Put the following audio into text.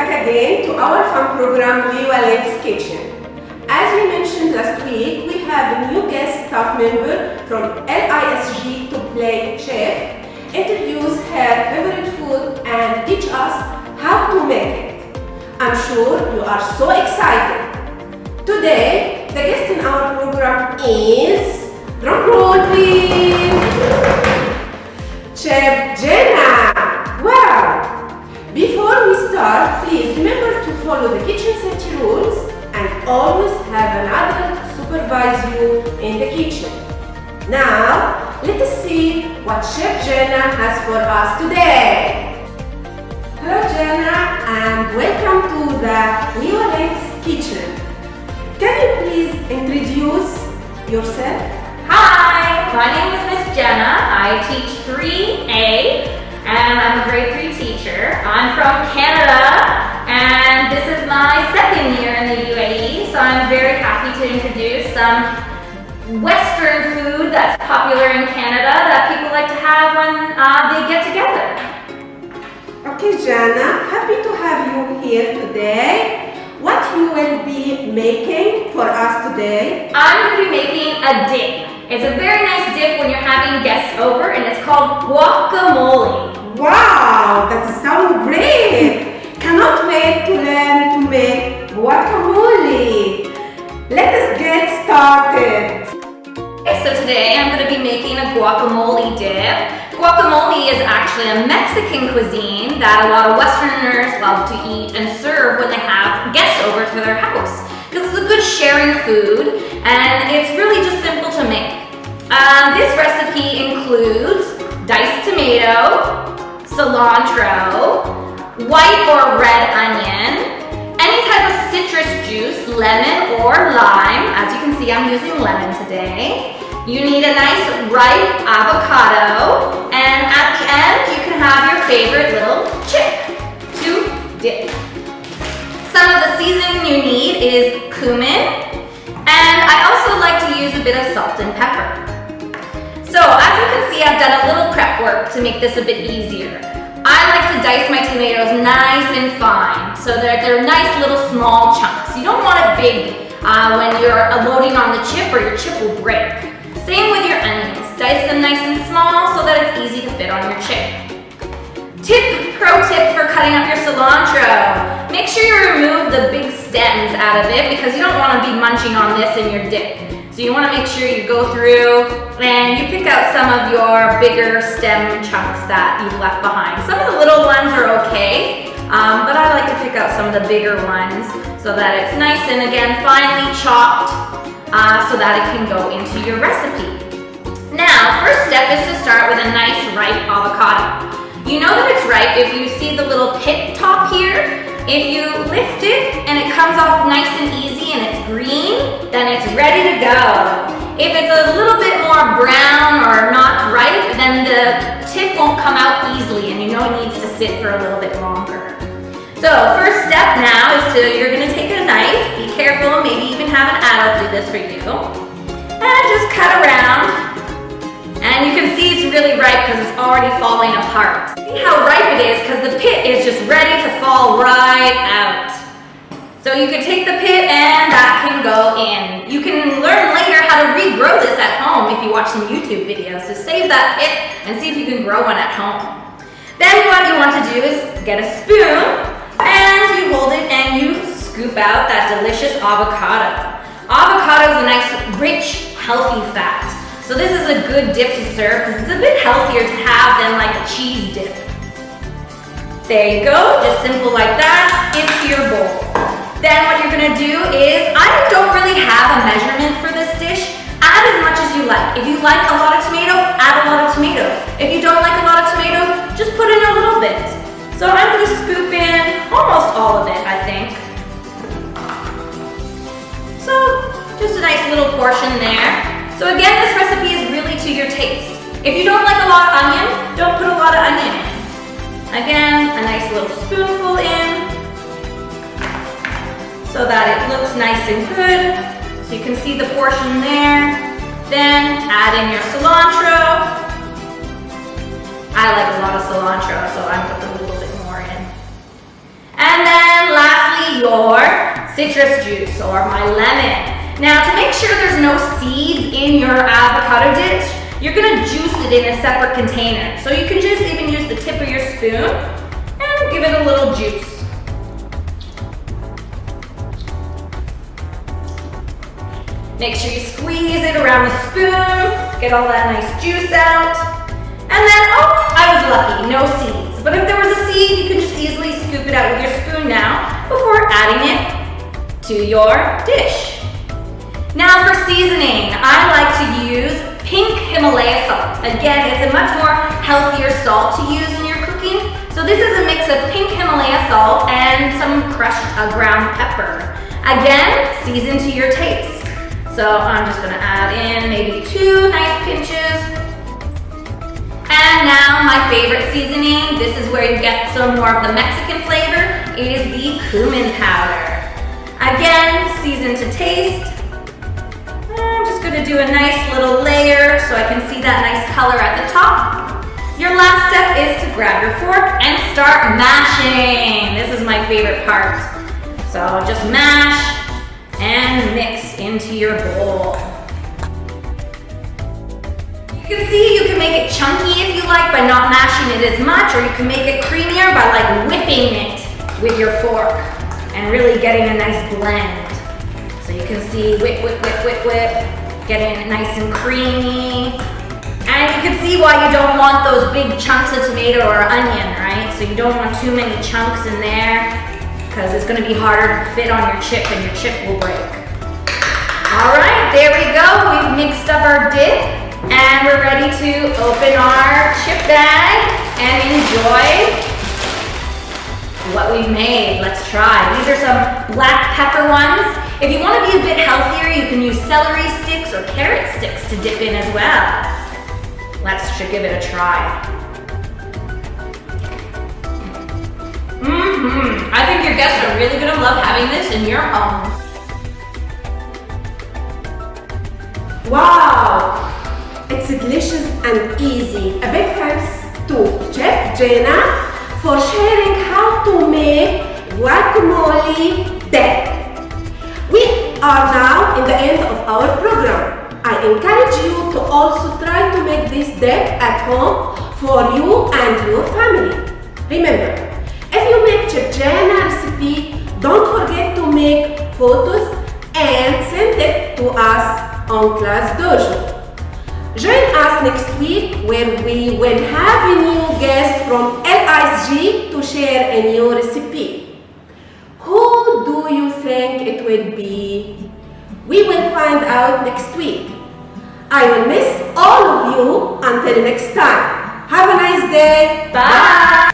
back again to our fun program, Lynx Kitchen. As we mentioned last week, we have a new guest staff member from LISG to play chef, introduce her favorite food and teach us how to make it. I'm sure you are so excited. Today, the guest in our program is, drum roll please, Chef Jenna. Wow! Before we start, please remember to follow the kitchen safety rules and always have an adult supervise you in the kitchen. Now, let us see what Chef Jenna has for us today. Hello Jenna and welcome to the Lynx Kitchen. Can you please introduce yourself? Hi, my name is Miss Jenna. I teach 3A and I'm a grade 3 teacher. I'm from Canada and this is my second year in the UAE, so I'm very happy to introduce some Western food that's popular in Canada that people like to have when they get together. Okay Jenna, happy to have you here today. What you will be making for us today? I'm going to be making a dip. It's a very nice dip when you're having guests over and it's called guacamole. Wow, that sounds great! Cannot wait to learn to make guacamole. Let us get started. Okay, so today I'm going to be making a guacamole dip. Guacamole is actually a Mexican cuisine that a lot of Westerners love to eat and serve when they have guests over to their house. Because it's a good sharing food and it's really just simple to make. This recipe includes diced tomato, cilantro, white or red onion, any type of citrus juice, lemon or lime. As you can see, I'm using lemon today. You need a nice ripe avocado, and at the end, you can have your favorite little chip to dip. Some of the seasoning you need is cumin, and I also like to use a bit of salt and pepper. So as you can see, I've done a little prep work to make this a bit easier. I like to dice my tomatoes nice and fine, so that they're nice little small chunks. You don't want it big when you're loading on the chip or your chip will break. Same with your onions. Dice them nice and small so that it's easy to fit on your chip. Pro tip for cutting up your cilantro. Make sure you remove the big stems out of it because you don't want to be munching on this in your dip. So you want to make sure you go through and you pick out some of your bigger stem chunks that you've left behind. Some of the little ones are okay, but I like to pick out some of the bigger ones so that it's nice and again finely chopped so that it can go into your recipe. Now, first step is to start with a nice ripe avocado. You know that it's ripe if you see the little pit top here. If you lift it and it comes off nice and easy and it's green, then it's ready to go. If it's a little bit more brown or not ripe, then the tip won't come out easily and you know it needs to sit for a little bit longer. So first step now is you're gonna take a knife, be careful, maybe even have an adult do this for you, and just cut around. And you can see it's really ripe because it's already falling apart. See how ripe it is because the pit is just ready to fall right out. So you can take the pit and that can go in. You can learn later how to regrow this at home if you watch some YouTube videos. So save that pit and see if you can grow one at home. Then what you want to do is get a spoon and you hold it and you scoop out that delicious avocado. Avocado is a nice, rich, healthy fat. So this is a good dip to serve because it's a bit healthier to have than like a cheese dip. There you go, just simple like that, into your bowl. Then what you're gonna do is, I don't really have a measurement for this dish. Add as much as you like. If you like a lot of tomato, add a lot of tomato. If you don't like a lot of tomato, just put in a little bit. So I'm gonna scoop in almost all of it, I think. So just a nice little portion there. So again, this recipe is really to your taste. If you don't like a lot of onion, don't put a lot of onion in. Again, a nice little spoonful in so that it looks nice and good. So you can see the portion there. Then add in your cilantro. I like a lot of cilantro, so I'm gonna put a little bit more in. And then your citrus juice or my lemon. Now, to make sure there's no seeds in your avocado dish, you're gonna juice it in a separate container. So you can just even use the tip of your spoon and give it a little juice. Make sure you squeeze it around the spoon, get all that nice juice out. And then, oh, I was lucky, no seeds. But if there was a seed, you can just easily scoop it out with your spoon now before adding it to your dish. Now for seasoning, I like to use pink Himalaya salt. Again, it's a much more healthier salt to use in your cooking. So this is a mix of pink Himalaya salt and some crushed ground pepper. Again, season to your taste. So I'm just gonna add in maybe 2 nice pinches. And now my favorite seasoning, this is where you get some more of the Mexican flavor, is the cumin powder. Again, season to taste. I'm just gonna do a nice little layer so I can see that nice color at the top. Your last step is to grab your fork and start mashing. This is my favorite part. So just mash and mix into your bowl. You can see you can make it chunky if you like by not mashing it as much, or you can make it creamier by like whipping it with your fork and really getting a nice blend. So you can see whip, whip, whip, whip, whip, getting it nice and creamy. And you can see why you don't want those big chunks of tomato or onion, right? So you don't want too many chunks in there because it's gonna be harder to fit on your chip and your chip will break. All right, there we go. We've mixed up our dip and we're ready to open our chip bag and enjoy what we've made. Let's try. These are some black pepper ones. If you want to be a bit healthier, you can use celery sticks or carrot sticks to dip in as well. Let's give it a try. I think your guests are really gonna love having this in your home. Wow! It's delicious and easy. A big thanks to Chef Jenna for sharing how to make guacamole dip. We are now in the end of our program. I encourage you to also try to make this dip at home for you and your family. Remember, if you make Chef Jenna recipe, don't forget to make photos and send it to us on Class Dojo. Join us next week where we will have a new guest from LISG to share a new recipe. Who do you think it will be? We will find out next week. I will miss all of you until next time. Have a nice day. Bye.